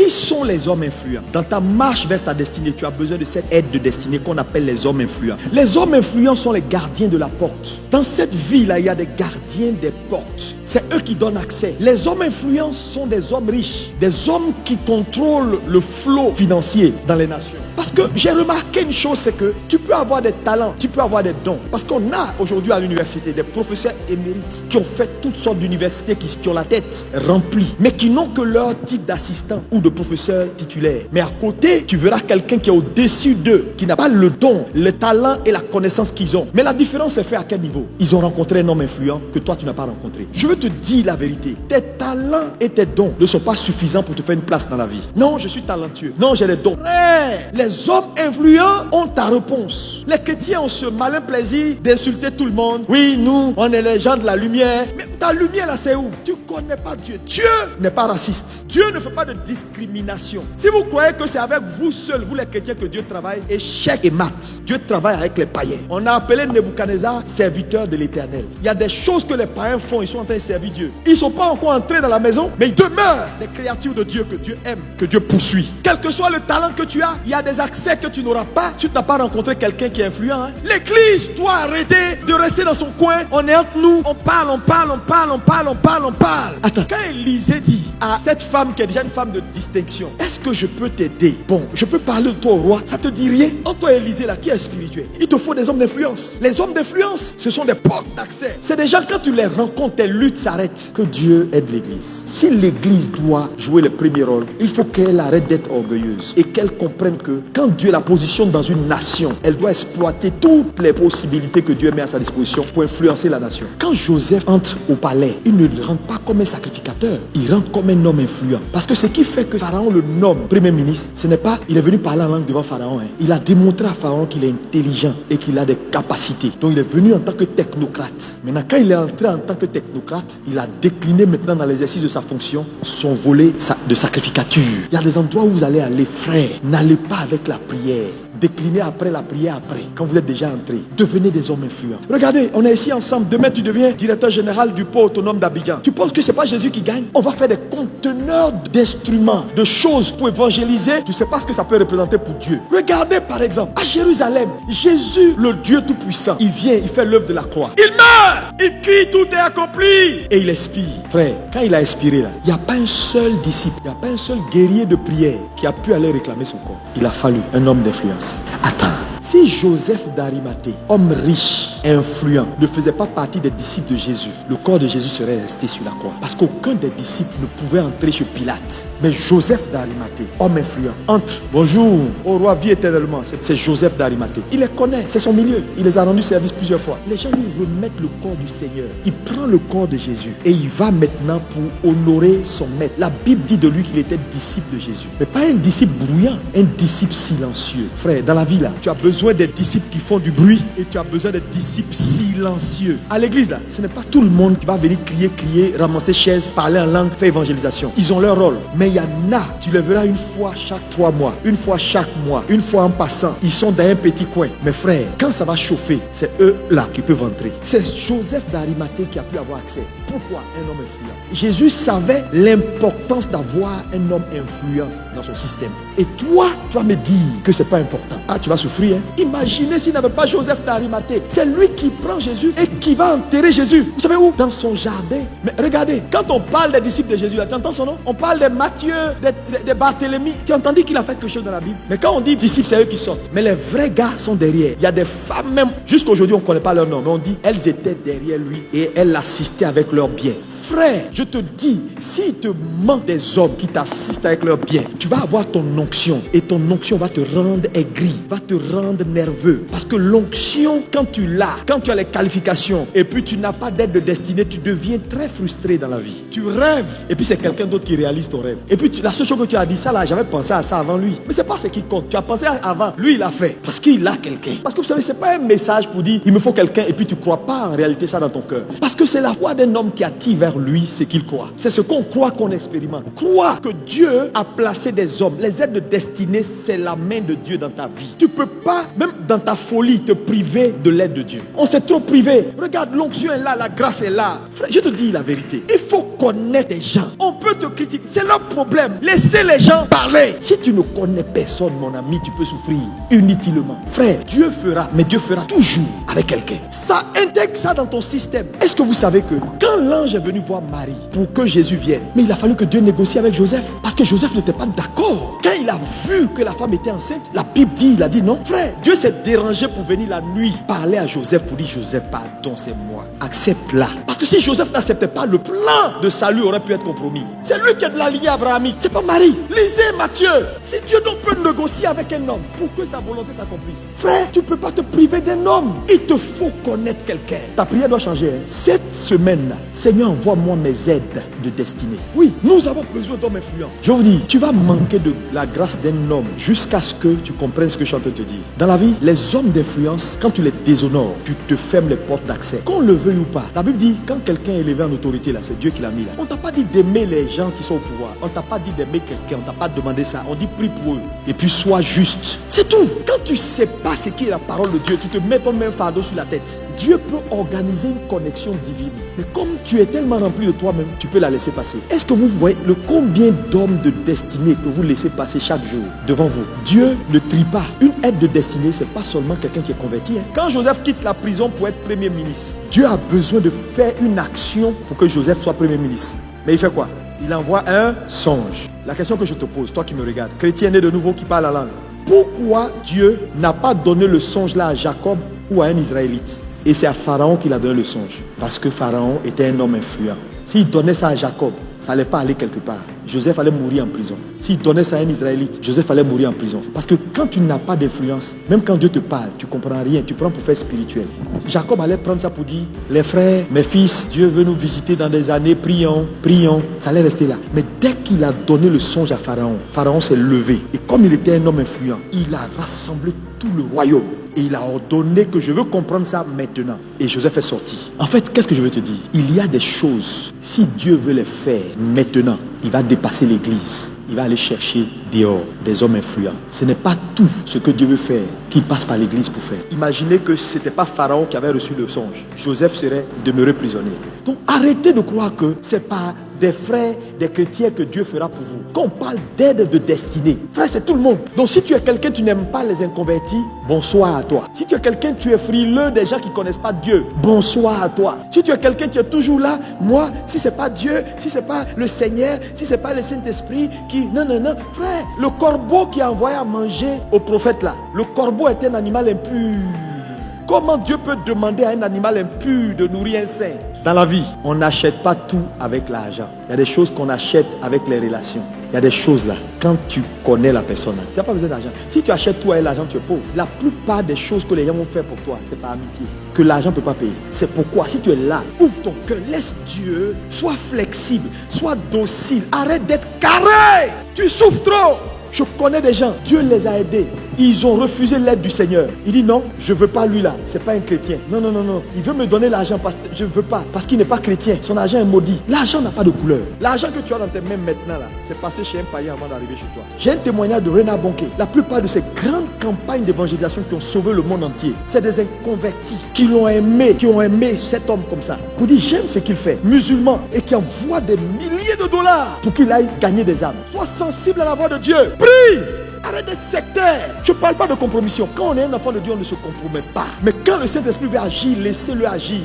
Qui sont les hommes influents? Dans ta marche vers ta destinée, tu as besoin de cette aide de destinée qu'on appelle les hommes influents. Les hommes influents sont les gardiens de la porte. Dans cette vie-là, il y a des gardiens des portes. C'est eux qui donnent accès. Les hommes influents sont des hommes riches, des hommes qui contrôlent le flot financier dans les nations. Parce que j'ai remarqué une chose, c'est que tu peux avoir des talents, tu peux avoir des dons. Parce qu'on a aujourd'hui à l'université des professeurs émérites qui ont fait toutes sortes d'universités, qui ont la tête remplie, mais qui n'ont que leur titre d'assistant ou de professeur titulaire. Mais à côté, tu verras quelqu'un qui est au-dessus d'eux, qui n'a pas le don, le talent et la connaissance qu'ils ont. Mais la différence est faite à quel niveau? Ils ont rencontré un homme influent que toi tu n'as pas rencontré. Je veux te dire la vérité. Tes talents et tes dons ne sont pas suffisants pour te faire une place dans la vie. Non, je suis talentueux. Non, j'ai des dons. Les hommes influents ont ta réponse. Les chrétiens ont ce malin plaisir d'insulter tout le monde. Oui, nous, on est les gens de la lumière. Mais ta lumière là, c'est où? Tu ne connais pas Dieu. Dieu n'est pas raciste. Dieu ne fait pas de discrimination. Si vous croyez que c'est avec vous seuls, vous les chrétiens, que Dieu travaille, échec et mat. Dieu travaille avec les païens. On a appelé Nebuchadnezzar serviteur de l'Éternel. Il y a des choses que les païens font, ils sont en train de servir Dieu. Ils ne sont pas encore entrés dans la maison, mais ils demeurent des créatures de Dieu que Dieu aime, que Dieu poursuit. Quel que soit le talent que tu as, il y a des accès que tu n'auras pas. Tu n'as pas rencontré quelqu'un qui est influent. L'église doit arrêter de rester dans son coin. On est entre nous, on parle. Attends, quand Élisée dit à cette femme qui est déjà une femme de distinction, est-ce que je peux t'aider? Bon, je peux parler de toi au roi. Ça te dit rien? En toi, Élisée là, qui est spirituel, il te faut des hommes d'influence. Les hommes d'influence, ce sont des portes d'accès. C'est des gens, quand tu les rencontres, tes luttes s'arrêtent. Que Dieu aide l'église. Si l'église doit jouer le premier rôle, il faut qu'elle arrête d'être orgueilleuse et qu'elle comprenne que quand Dieu la positionne dans une nation, elle doit exploiter toutes les possibilités que Dieu met à sa disposition pour influencer la nation. Quand Joseph entre au palais, il ne rentre pas comme un sacrificateur, il rentre comme un homme influent. Parce que ce qui fait que Pharaon le nomme premier ministre, ce n'est pas il est venu parler en langue devant Pharaon. Il a démontré à Pharaon qu'il est intelligent et qu'il a des capacités. Donc il est venu en tant que technocrate. Maintenant, quand il est entré en tant que technocrate, il a décliné maintenant dans l'exercice de sa fonction son volet de sacrificature. Il y a des endroits où vous allez aller, frère. N'allez pas avec la prière. Déclinez après la prière après, quand vous êtes déjà entré. Devenez des hommes influents. Regardez, on est ici ensemble. Demain, tu deviens directeur général du port autonome d'Abidjan. Tu penses que c'est pas Jésus qui gagne? On va faire des conteneurs d'instruments, de choses pour évangéliser. Tu sais pas ce que ça peut représenter pour Dieu. Regardez par exemple, à Jérusalem, Jésus, le Dieu Tout-Puissant, il vient, il fait l'œuvre de la croix. Il meurt, il crie, tout est accompli. Et il expire. Frère, quand il a expiré là, il n'y a pas un seul disciple, il n'y a pas un seul guerrier de prière qui a pu aller réclamer son corps. Il a fallu un homme d'influence. Attends, si Joseph d'Arimathée, homme riche, influent, ne faisait pas partie des disciples de Jésus, le corps de Jésus serait resté sur la croix. Parce qu'aucun des disciples ne pouvait entrer chez Pilate. Mais Joseph d'Arimathée, homme influent, entre. Bonjour, au roi, vie éternellement. C'est Joseph d'Arimathée. Il les connaît, c'est son milieu. Il les a rendus service plusieurs fois. Les gens lui remettent le corps du Seigneur. Il prend le corps de Jésus et il va maintenant pour honorer son maître. La Bible dit de lui qu'il était disciple de Jésus. Mais pas un disciple bruyant, un disciple silencieux. Frère, dans la vie là, tu as besoin des disciples qui font du bruit et tu as besoin des disciples silencieux. À l'église là, ce n'est pas tout le monde qui va venir crier, ramasser chaises, parler en langue, faire évangélisation. Ils ont leur rôle. Mais il y en a, tu les verras une fois chaque 3 mois, une fois chaque mois, une fois en passant. Ils sont dans un petit coin. Mais frère, quand ça va chauffer, c'est eux là qui peuvent entrer. C'est Joseph d'Arimathée qui a pu avoir accès. Pourquoi un homme influent? Jésus savait l'importance d'avoir un homme influent dans son système. Et toi, tu vas me dire que c'est pas important. Ah, tu vas souffrir. Hein? Imaginez s'il n'avait pas Joseph d'Arimathée. C'est lui qui prend Jésus et qui va enterrer Jésus. Vous savez où? Dans son jardin. Mais regardez, quand on parle des disciples de Jésus, là, tu entends son nom? On parle de Matthieu, de Barthélemy. Tu as entendu qu'il a fait quelque chose dans la Bible? Mais quand on dit disciples, c'est eux qui sortent. Mais les vrais gars sont derrière. Il y a des femmes même, jusqu'aujourd'hui on ne connaît pas leur nom, mais on dit elles étaient derrière lui et elles l'assistaient avec leurs biens. Frère, je te dis, s'il te manque des hommes qui t'assistent avec leurs biens, tu vas avoir ton onction et ton onction va te rendre aigri, va te rendre nerveux. Parce que l'onction, quand tu l'as, quand tu as les qualifications et puis tu n'as pas d'aide de destinée, tu deviens très frustré dans la vie. Tu rêves et puis c'est quelqu'un d'autre qui réalise ton rêve. Et puis la seule chose que tu as dit, ça là, j'avais pensé à ça avant lui. Mais c'est pas ce qui compte. Tu as pensé avant, lui il a fait. Parce qu'il a quelqu'un. Parce que vous savez, c'est pas un message pour dire il me faut quelqu'un et puis tu crois pas en réalité ça dans ton cœur. Parce que c'est la foi d'un homme qui attire vers lui ce qu'il croit. C'est ce qu'on croit qu'on expérimente. Crois que Dieu a placé des hommes. Les aides de destinée, c'est la main de Dieu dans ta vie. Tu ne peux pas, même dans ta folie, te priver de l'aide de Dieu. On s'est trop privé. Regarde, l'onction est là, la grâce est là. Frère, je te dis la vérité. Il faut connaître des gens. On peut te critiquer. C'est leur problème. Laissez les gens parler. Si tu ne connais personne, mon ami, tu peux souffrir inutilement. Frère, Dieu fera, mais Dieu fera toujours avec quelqu'un. Ça intègre ça dans ton système. Est-ce que vous savez que quand l'ange est venu voir Marie pour que Jésus vienne, mais il a fallu que Dieu négocie avec Joseph, parce que Joseph n'était pas d'accord. Quand il a vu que la femme était enceinte, la Bible dit, il a dit non. Frère, Dieu s'est dérangé pour venir la nuit parler à Joseph pour dire, Joseph, pardon, c'est moi. Accepte-la. Parce que si Joseph n'acceptait pas, le plan de salut aurait pu être compromis. C'est lui qui est de la lignée abrahamique, c'est pas Marie. Lisez Matthieu. Si Dieu donc peut négocier avec un homme pour que sa volonté s'accomplisse, frère, tu ne peux pas te priver d'un homme. Il te faut connaître quelqu'un. Ta prière doit changer. Cette semaine-là, Seigneur, envoie-moi mes aides de destinée. Oui, nous avons besoin d'hommes influents. Je vous dis, tu vas manquer de la grâce d'un homme jusqu'à ce que tu comprennes ce que je suis en train de te dire. Dans la vie, les hommes d'influence, quand tu les déshonores, tu te fermes les portes d'accès. Qu'on le veuille ou pas. La Bible dit, quand quelqu'un est élevé en autorité, là, c'est Dieu qui l'a mis là. On t'a pas dit d'aimer les gens qui sont au pouvoir. On t'a pas dit d'aimer quelqu'un. On t'a pas demandé ça. On dit prie pour eux. Et puis sois juste. C'est tout. Quand tu sais pas ce qui est la parole de Dieu, tu te mets ton même fardeau sur la tête. Dieu peut organiser une connexion divine. Mais comme tu es tellement rempli de toi-même, tu peux la laisser passer. Est-ce que vous voyez le combien d'hommes de destinée que vous laissez passer chaque jour devant vous? Dieu ne trie pas. Une aide de destinée, c'est pas seulement quelqu'un qui est converti. Quand Joseph quitte la prison pour être premier ministre, Dieu a besoin de faire une action pour que Joseph soit premier ministre. Mais il fait quoi? Il envoie un songe. La question que je te pose, toi qui me regardes, chrétien né de nouveau qui parle la langue, pourquoi Dieu n'a pas donné le songe là à Jacob ou à un Israélite? Et c'est à Pharaon qu'il a donné le songe. Parce que Pharaon était un homme influent. S'il donnait ça à Jacob, ça n'allait pas aller quelque part. Joseph allait mourir en prison. S'il donnait ça à un Israélite, Joseph allait mourir en prison. Parce que quand tu n'as pas d'influence, même quand Dieu te parle, tu ne comprends rien, tu prends pour faire spirituel. Jacob allait prendre ça pour dire, les frères, mes fils, Dieu veut nous visiter dans des années, prions, prions. Ça allait rester là. Mais dès qu'il a donné le songe à Pharaon, Pharaon s'est levé. Et comme il était un homme influent, il a rassemblé tout le royaume. Et il a ordonné que je veux comprendre ça maintenant. Et Joseph est sorti. En fait, qu'est-ce que je veux te dire? Il y a des choses, si Dieu veut les faire maintenant, il va dépasser l'église. Il va aller chercher dehors des hommes influents. Ce n'est pas tout ce que Dieu veut faire qu'il passe par l'église pour faire. Imaginez que ce n'était pas Pharaon qui avait reçu le songe. Joseph serait demeuré prisonnier. Donc arrêtez de croire que c'est par des frères, des chrétiens que Dieu fera pour vous. Quand on parle d'aide de destinée, frère, c'est tout le monde. Donc si tu es quelqu'un, tu n'aimes pas les inconvertis, bonsoir à toi. Si tu es quelqu'un, tu es frileux des gens qui ne connaissent pas Dieu, bonsoir à toi. Si tu es quelqu'un qui est toujours là, moi, si ce n'est pas Dieu, si ce n'est pas le Seigneur, si ce n'est pas le Saint-Esprit qui... Non, non, non. Frère, le corbeau qui a envoyé à manger au prophète là, le corbeau est un animal impur. Comment Dieu peut demander à un animal impur de nourrir un saint? Dans la vie, on n'achète pas tout avec l'argent. Il y a des choses qu'on achète avec les relations. Il y a des choses là, quand tu connais la personne, tu n'as pas besoin d'argent. Si tu achètes tout avec l'argent, tu es pauvre. La plupart des choses que les gens vont faire pour toi, c'est par amitié. Que l'argent ne peut pas payer. C'est pourquoi, si tu es là, ouvre ton cœur, laisse Dieu, sois flexible, sois docile, arrête d'être carré. Tu souffres trop. Je connais des gens, Dieu les a aidés. Ils ont refusé l'aide du Seigneur. Il dit non, je ne veux pas lui là. C'est pas un chrétien. Non, non, non, non. Il veut me donner l'argent parce que je ne veux pas. Parce qu'il n'est pas chrétien. Son argent est maudit. L'argent n'a pas de couleur. L'argent que tu as dans tes mains maintenant là, c'est passé chez un païen avant d'arriver chez toi. J'ai un témoignage de Reinhard Bonnke. La plupart de ces grandes campagnes d'évangélisation qui ont sauvé le monde entier, c'est des inconvertis qui l'ont aimé, qui ont aimé cet homme comme ça. Pour dire j'aime ce qu'il fait. Musulman. Et qui envoie des milliers de dollars pour qu'il aille gagner des âmes. Sois sensible à la voix de Dieu. Prie. Arrête d'être sectaire. Je ne parle pas de compromission. Quand on est un enfant de Dieu, on ne se compromet pas. Mais quand le Saint-Esprit veut agir, laissez-le agir.